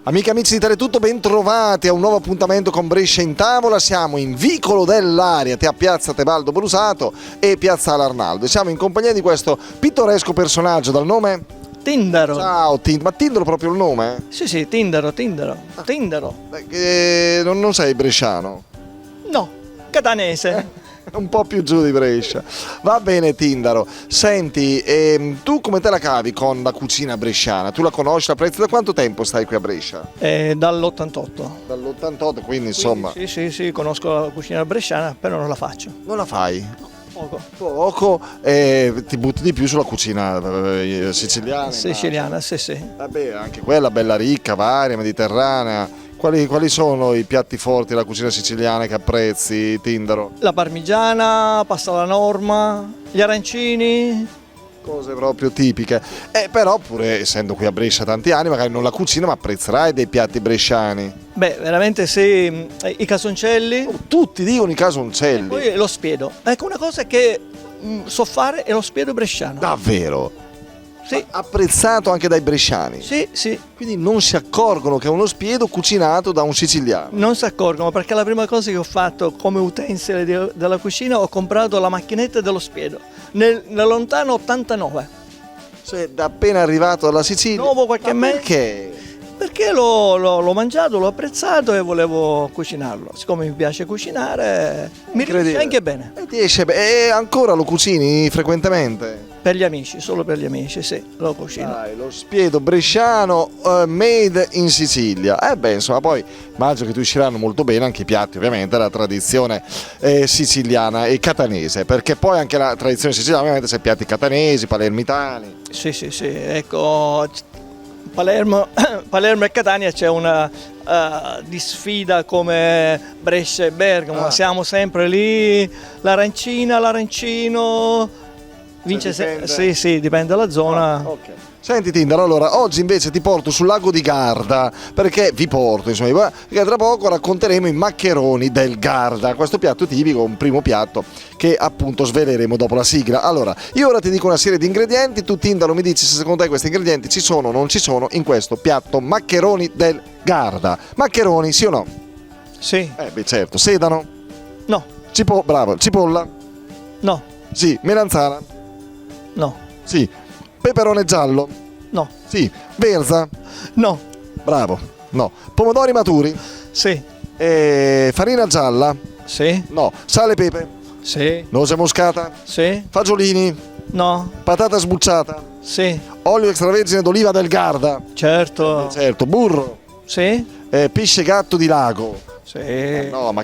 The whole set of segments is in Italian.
Amiche e amici di Teletutto, ben trovati a un nuovo appuntamento con Brescia in tavola. Siamo in Vicolo dell'Ariete a Piazza Tebaldo Brusato e Piazzale Arnaldo. Siamo in compagnia di questo pittoresco personaggio dal nome Tindaro. Ciao Tindaro, ma Tindaro proprio il nome? Sì, Tindaro. Non sei bresciano? No, catanese. Un po' più giù di Brescia. Va bene Tindaro. Senti, tu come te la cavi con la cucina bresciana? Tu la conosci, la apprezzi? Da quanto tempo stai qui a Brescia? Dall'88. Dall'88, quindi insomma... Sì, conosco la cucina bresciana, però non la faccio. Non la fai? Poco. Ti butti di più sulla cucina siciliana? Siciliana, sì. Vabbè, anche quella bella ricca, varia, mediterranea. Quali sono i piatti forti della cucina siciliana che apprezzi, Tindaro? La parmigiana, pasta alla norma, gli arancini. Cose proprio tipiche. Però pure essendo qui a Brescia tanti anni, magari non la cucina, ma apprezzerai dei piatti bresciani. Beh, veramente sì, i casoncelli. Tutti dicono i casoncelli. E poi lo spiedo. Ecco, una cosa che so fare è lo spiedo bresciano. Davvero? Sì. Apprezzato anche dai bresciani. Sì. Quindi non si accorgono che è uno spiedo cucinato da un siciliano. Non si accorgono perché la prima cosa che ho fatto come utensile della cucina ho comprato la macchinetta dello spiedo nel lontano 89. Cioè, da appena arrivato dalla Sicilia. Dopo qualche mese. Perché? Perché l'ho mangiato, l'ho apprezzato e volevo cucinarlo. Siccome mi piace cucinare, mi riesce anche bene. E ancora lo cucini frequentemente? Per gli amici, solo per gli amici, sì, lo cucino. Dai, lo spiedo bresciano made in Sicilia. Insomma, poi immagino che ti usciranno molto bene anche i piatti, ovviamente, della tradizione siciliana e catanese, perché poi anche la tradizione siciliana, ovviamente, c'è piatti catanesi, palermitani. Sì, ecco, Palermo e Catania c'è una di sfida come Brescia e Bergamo, siamo sempre lì, l'arancino... Vince sì, dipende dalla zona. Okay. Senti Tindaro, allora oggi invece ti porto sul lago di Garda, perché vi porto, insomma, perché tra poco racconteremo i maccheroni del Garda, questo piatto tipico, un primo piatto che appunto sveleremo dopo la sigla. Allora, io ora ti dico una serie di ingredienti, tu Tindaro mi dici se secondo te questi ingredienti ci sono o non ci sono in questo piatto maccheroni del Garda. Maccheroni, sì o no? Sì. Beh certo, sedano? No. Bravo, cipolla? No. Sì, melanzana? No. Sì. Peperone giallo? No. Sì. Verza? No. Bravo. No. Pomodori maturi? Sì. Farina gialla? Sì. No. Sale e pepe? Sì. Noce moscata? Sì. Fagiolini? No. Patata sbucciata? Sì. Olio extravergine d'oliva del Garda? Certo. Certo. Burro? Sì. Pesce gatto di lago? Sì. No, ma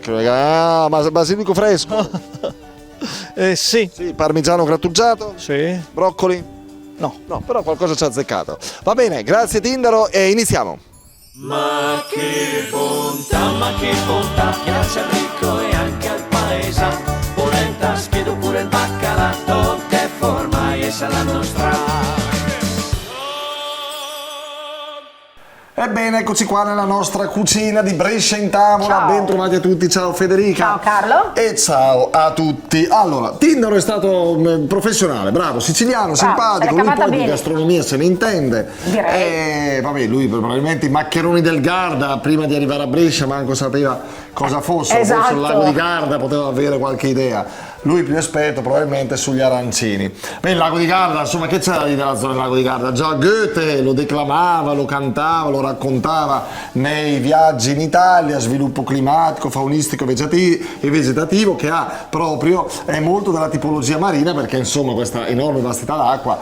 basilico fresco? Sì. Sì. Parmigiano grattugiato? Sì. Broccoli? No, però qualcosa ci ha azzeccato. Va bene, grazie Tindaro e iniziamo. Ma che bontà, piace al ricco e anche al paesa. Polenta, spiedo pure il baccalato, che forma e sa la nostra. Ebbene, eccoci qua nella nostra cucina di Brescia in tavola. Ciao. Ben trovati a tutti, ciao Federica. Ciao Carlo. E ciao a tutti. Allora, Tindaro è stato professionale, bravo, siciliano, simpatico, lui poi di gastronomia se ne intende. Direi. Vabbè, lui probabilmente i maccheroni del Garda, prima di arrivare a Brescia, manco sapeva cosa fosse. Esatto. Forse il lago di Garda poteva avere qualche idea. Lui più esperto probabilmente sugli arancini. Beh, il lago di Garda, insomma, che c'era lì nella zona del lago di Garda? Già Goethe lo declamava, lo cantava, lo raccontava nei viaggi in Italia, sviluppo climatico, faunistico e vegetativo, che ha proprio molto della tipologia marina, perché insomma questa enorme vastità d'acqua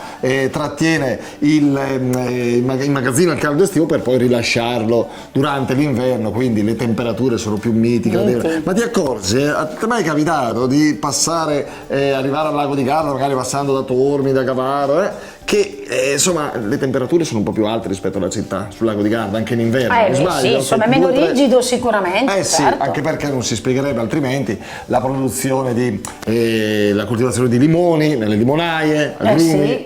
trattiene il magazzino al caldo estivo per poi rilasciarlo durante l'inverno, quindi le temperature sono più miti, gradevoli. Ma ti accorgi, a te mai è capitato di passare, arrivare al lago di Garda, magari passando da Tormi, da Cavaro, che insomma le temperature sono un po' più alte rispetto alla città, sul lago di Garda, anche in inverno. Sì, insomma è meno rigido sicuramente. Sì, certo. Anche perché non si spiegherebbe altrimenti la produzione la coltivazione di limoni nelle limonaie, agrumi,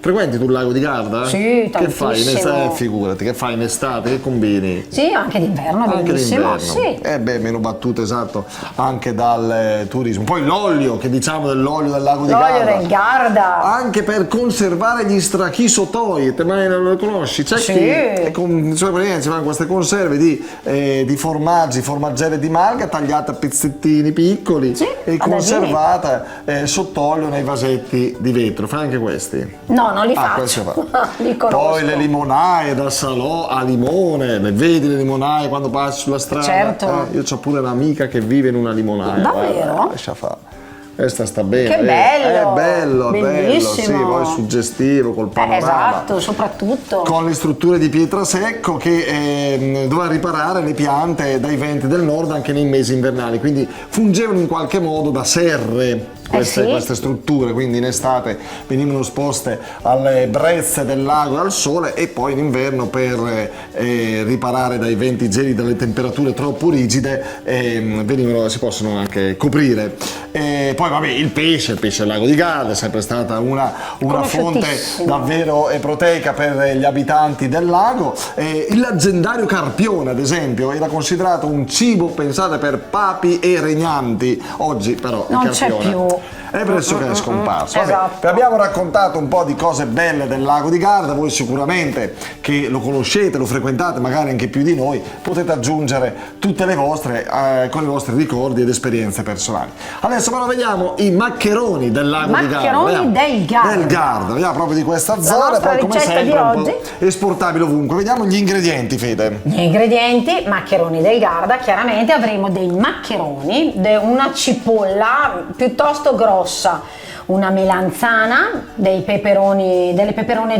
Frequenti tu il lago di Garda? Sì, Che fai in tantissimo. estate? Figurati, che fai in estate? Che combini? Sì, anche d'inverno, Anche bellissimo. d'inverno. Sì. Meno battute, esatto, anche dal turismo. Poi l'olio, che diciamo dell'olio del lago di Garda. L'olio del Garda. Anche per conservare gli strachisotoi, te mai non lo conosci? C'è Sì. chi con si fanno queste conserve di formaggi, formaggelle di malga tagliate a pezzettini piccoli Sì, e conservate sott'olio nei vasetti di vetro. Fai anche questi? No, non li Questi faccio. fa. Li conosco. Poi le limonaie da Salò a limone, le vedi le limonaie quando passi sulla strada? Certo. Io ho pure un'amica che vive in una limonaia. Davvero? Guarda, lascia fare. Questa sta bene. Che bello! È bello, è bello, sì, Bellissimo. poi è suggestivo col panorama. Esatto, soprattutto. Con le strutture di pietrasecco che doveva riparare le piante dai venti del nord anche nei mesi invernali, quindi fungevano in qualche modo da serre. Sì. Queste strutture, quindi in estate venivano esposte alle brezze del lago e al sole, e poi in inverno per riparare dai venti gelidi, dalle temperature troppo rigide, si possono anche coprire. Poi vabbè, il pesce del lago di Garda è sempre stata una fonte Conosciutissimo. davvero proteica per gli abitanti del lago. Il leggendario carpione, ad esempio, era considerato un cibo, pensate, per papi e regnanti. Oggi però Non il c'è carpione più. è pressoché è scomparso. Vabbè, Esatto. vi abbiamo raccontato un po' di cose belle del lago di Garda. Voi sicuramente, che lo conoscete, lo frequentate magari anche più di noi, potete aggiungere tutte le vostre con i vostri ricordi ed esperienze personali. Adesso però vediamo i maccheroni del lago di Garda. Maccheroni del Garda. Del Garda, vediamo proprio di questa zona. nostra Poi come ricetta sempre di un po' oggi. esportabile ovunque. Vediamo gli ingredienti, Fede. Gli ingredienti: maccheroni del Garda, chiaramente avremo dei maccheroni, una cipolla piuttosto grossa, una melanzana, delle peperone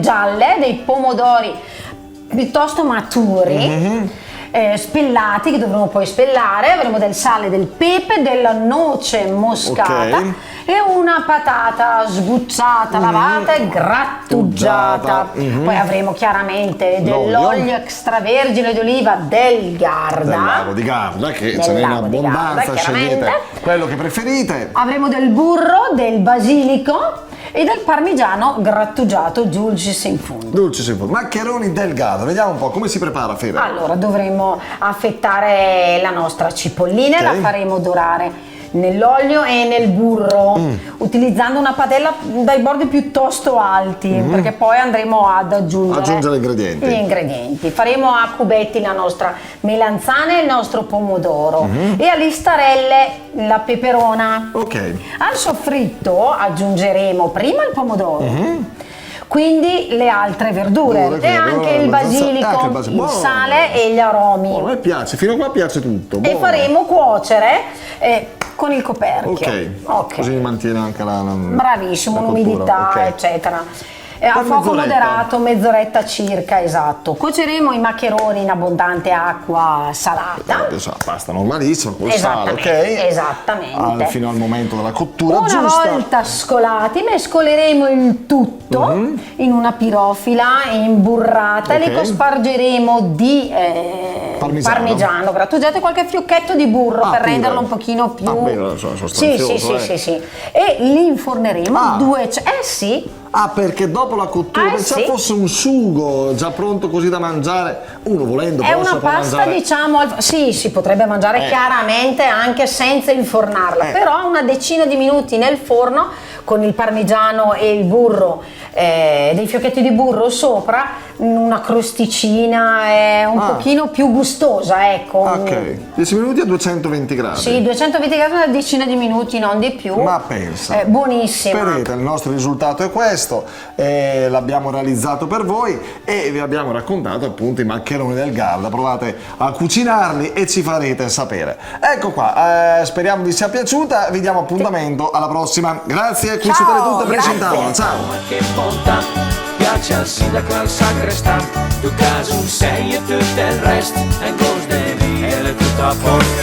gialle, dei pomodori piuttosto maturi, spellati, che dovremo poi spellare. Avremo del sale, del pepe, della noce moscata, Ok. e una patata sbucciata, lavata e grattugiata. Poi avremo chiaramente dell'olio extravergine d'oliva del Garda. Del lago di Garda, che Del ce n'è in lago di Garda, abbondanza, scegliete chiaramente. quello che preferite. Avremo del burro, del basilico e del parmigiano grattugiato dulcis in fondo. Dolce sempre. Maccheroni del Garda, vediamo un po' come si prepara, Fede. Allora, dovremo affettare la nostra cipollina, Ok. la faremo dorare nell'olio e nel burro, utilizzando una padella dai bordi piuttosto alti, perché poi andremo ad aggiungere ingredienti. gli ingredienti. Faremo a cubetti la nostra melanzana e il nostro pomodoro, e a listarelle la peperona. Ok. Al soffritto aggiungeremo prima il pomodoro, quindi le altre verdure Verdure, e anche il basilico, anche il basilico. il Buono. sale e gli aromi. Oh, a me piace, fino a qua piace tutto. E Buono. faremo cuocere con il coperchio. Ok. Così mantiene anche la Bravissimo, la l'umidità, cottura. Ok. eccetera. A Per fuoco mezz'oretta. moderato, mezz'oretta circa, esatto. Cuoceremo i maccheroni in abbondante acqua salata. Adesso la pasta normalissima col sale, ok? Esattamente. Fino al momento della cottura Una giusta. volta scolati, mescoleremo il tutto in una pirofila imburrata, e Ok. li cospargeremo di parmigiano grattugiato e qualche fiocchetto di burro per pure. renderlo un pochino più sostanzioso, sì. E li inforneremo sì. Ah, perché dopo la cottura pensavo sì. fosse un sugo già pronto così da mangiare. Uno volendo È però una se può pasta, mangiare. diciamo, sì, si potrebbe mangiare chiaramente anche senza infornarla, però una decina di minuti nel forno con il parmigiano e il burro, dei fiocchetti di burro sopra, una crosticina un pochino più gustosa, ecco. Ok, 10 minuti a 220 gradi. Sì, 220 gradi, una decina di minuti, non di più. Ma pensa. Buonissima. Vedete, il nostro risultato è questo, l'abbiamo realizzato per voi e vi abbiamo raccontato appunto i maccheroni del Garda. Provate a cucinarli e ci farete sapere. Ecco qua, speriamo vi sia piaciuta, vi diamo appuntamento alla prossima. Grazie, qui su Teletutte presentavano. Ciao! Ma che bontà, piace al sindaco e al sacrestà, tu caso un sei e tutto il resto, e goes de via, tutto a posto.